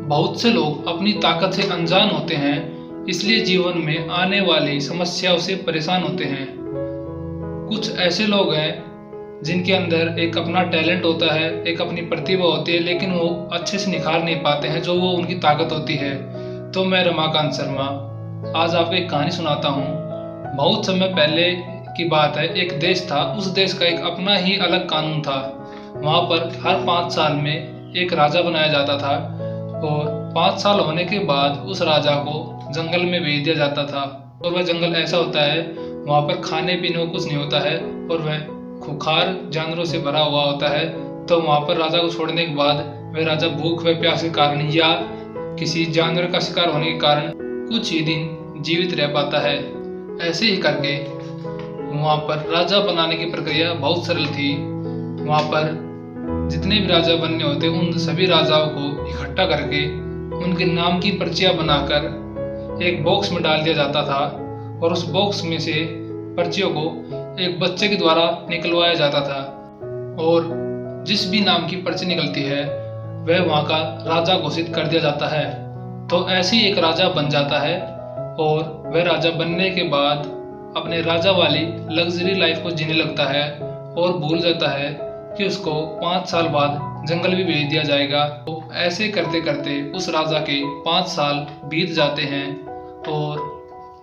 बहुत से लोग अपनी ताकत से अनजान होते हैं, इसलिए जीवन में आने वाली समस्याओं से परेशान होते हैं। कुछ ऐसे लोग हैं जिनके अंदर एक अपना टैलेंट होता है, एक अपनी प्रतिभा होती है, लेकिन वो अच्छे से निखार नहीं पाते हैं जो वो उनकी ताकत होती है। तो मैं रमाकांत शर्मा आज आपको एक कहानी सुनाता हूँ। बहुत समय पहले की बात है, एक देश था। उस देश का एक अपना ही अलग कानून था। वहाँ पर हर 5 साल में एक राजा बनाया जाता था और 5 साल होने के बाद उस राजा को जंगल में भेज दिया जाता था। और वह जंगल ऐसा होता है, वहाँ पर खाने पीने को कुछ नहीं होता है और वह खूंखार जानवरों से भरा हुआ होता है। तो वहाँ पर राजा को छोड़ने के बाद वह राजा भूख व प्यास के कारण या किसी जानवर का शिकार होने के कारण कुछ ही दिन जीवित रह पाता है। ऐसे ही करके वहाँ पर राजा बनाने की प्रक्रिया बहुत सरल थी। वहाँ पर जितने भी राजा बनने होते उन सभी राजाओं को इकट्ठा करके उनके नाम की पर्चियां बनाकर एक बॉक्स में डाल दिया जाता था और उस बॉक्स में से पर्चियों को एक बच्चे के द्वारा निकलवाया जाता था। और जिस भी नाम की पर्ची निकलती है वह वहाँ का राजा घोषित कर दिया जाता है। तो ऐसे ही एक राजा बन जाता है और वह राजा बनने के बाद अपने राजा वाली लग्जरी लाइफ को जीने लगता है और भूल जाता है कि उसको 5 साल बाद जंगल भी भेज दिया जाएगा। तो ऐसे करते करते उस राजा के 5 साल बीत जाते हैं और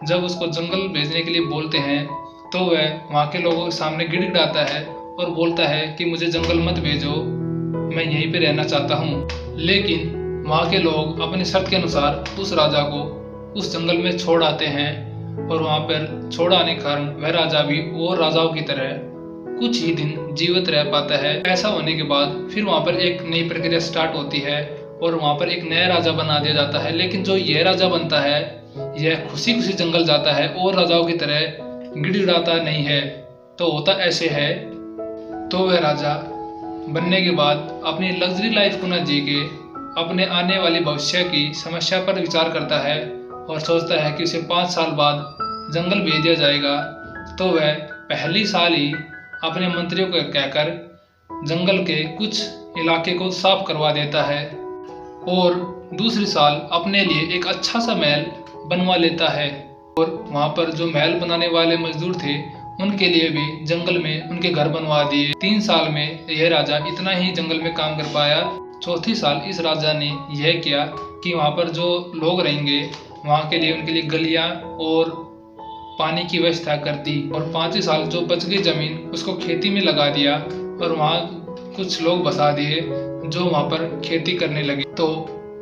जब उसको जंगल भेजने के लिए बोलते हैं तो वह वहाँ के लोगों के सामने गिड़गिड़ाता है और बोलता है कि मुझे जंगल मत भेजो, मैं यहीं पे रहना चाहता हूँ। लेकिन वहाँ के लोग अपनी शर्त के अनुसार उस राजा को उस जंगल में छोड़ आते हैं और वहाँ पर छोड़ आने के कारण वह राजा भी और राजाओं की तरह कुछ ही दिन जीवित रह पाता है। ऐसा होने के बाद फिर वहाँ पर एक नई प्रक्रिया स्टार्ट होती है और वहाँ पर एक नया राजा बना दिया जाता है। लेकिन जो यह राजा बनता है यह खुशी खुशी जंगल जाता है और राजाओं की तरह गिड़गिड़ाता नहीं है। तो होता ऐसे है, तो वह राजा बनने के बाद अपनी लग्जरी लाइफ को न जी के अपने आने वाली भविष्य की समस्या पर विचार करता है और सोचता है कि उसे 5 साल बाद जंगल भेज दिया जाएगा। तो वह पहली साल ही अपने मंत्रियों को कहकर जंगल के कुछ इलाके को साफ करवा देता है और दूसरी साल अपने लिए एक अच्छा सा महल बनवा लेता है। और वहाँ पर जो महल बनाने वाले मजदूर थे उनके लिए भी जंगल में उनके घर बनवा दिए। 3 साल में यह राजा इतना ही जंगल में काम कर पाया। चौथी साल इस राजा ने यह किया कि वहाँ पर जो लोग रहेंगे वहाँ के लिए उनके लिए गलियाँ और पानी की व्यवस्था कर दी। और 5वें साल जो बच गई जमीन उसको खेती में लगा दिया और वहाँ कुछ लोग बसा दिए जो वहाँ पर खेती करने लगे। तो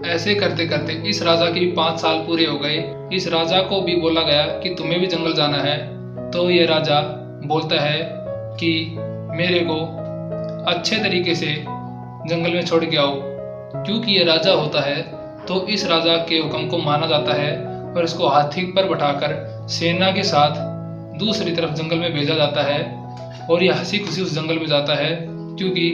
ऐसे करते करते इस राजा के 5 साल पूरे हो गए। इस राजा को भी बोला गया कि तुम्हें भी जंगल जाना है। तो ये राजा बोलता है कि मेरे को अच्छे तरीके से जंगल में छोड़ के आओ। क्योंकि ये राजा होता है तो इस राजा के हुक्म को माना जाता है और इसको हाथी पर बैठाकर सेना के साथ दूसरी तरफ जंगल में भेजा जाता है। और यह हंसी खुशी उस जंगल में जाता है क्योंकि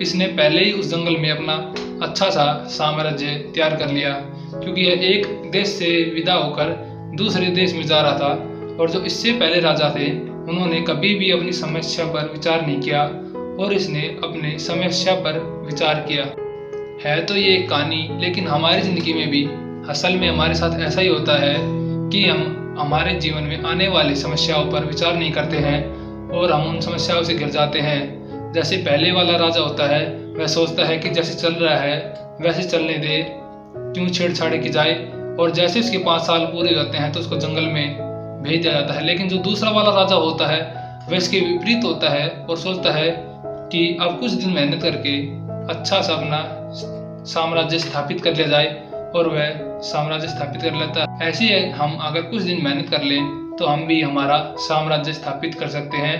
इसने पहले ही उस जंगल में अपना अच्छा सा साम्राज्य तैयार कर लिया। क्योंकि यह एक देश से विदा होकर दूसरे देश में जा रहा था और जो इससे पहले राजा थे उन्होंने कभी भी अपनी समस्या पर विचार नहीं किया और इसने अपने समस्या पर विचार किया। है तो ये एक कहानी, लेकिन हमारी जिंदगी में भी असल में हमारे साथ ऐसा ही होता है कि हम हमारे जीवन में आने वाली समस्याओं पर विचार नहीं करते हैं और हम उन समस्याओं से घिर जाते हैं। जैसे पहले वाला राजा होता है वह सोचता है कि जैसे चल रहा है वैसे चलने दे, क्यों छेड़छाड़ की जाए। और जैसे उसके 5 साल पूरे हो जाते हैं तो उसको जंगल में भेज दिया जाता है। लेकिन जो दूसरा वाला राजा होता है वह इसके विपरीत होता है और सोचता है कि अब कुछ दिन मेहनत करके अच्छा सा अपना साम्राज्य स्थापित कर लिया जाए और वह साम्राज्य स्थापित कर लेता है। ऐसे ही हम अगर कुछ दिन मेहनत कर लें तो हम भी हमारा साम्राज्य स्थापित कर सकते हैं।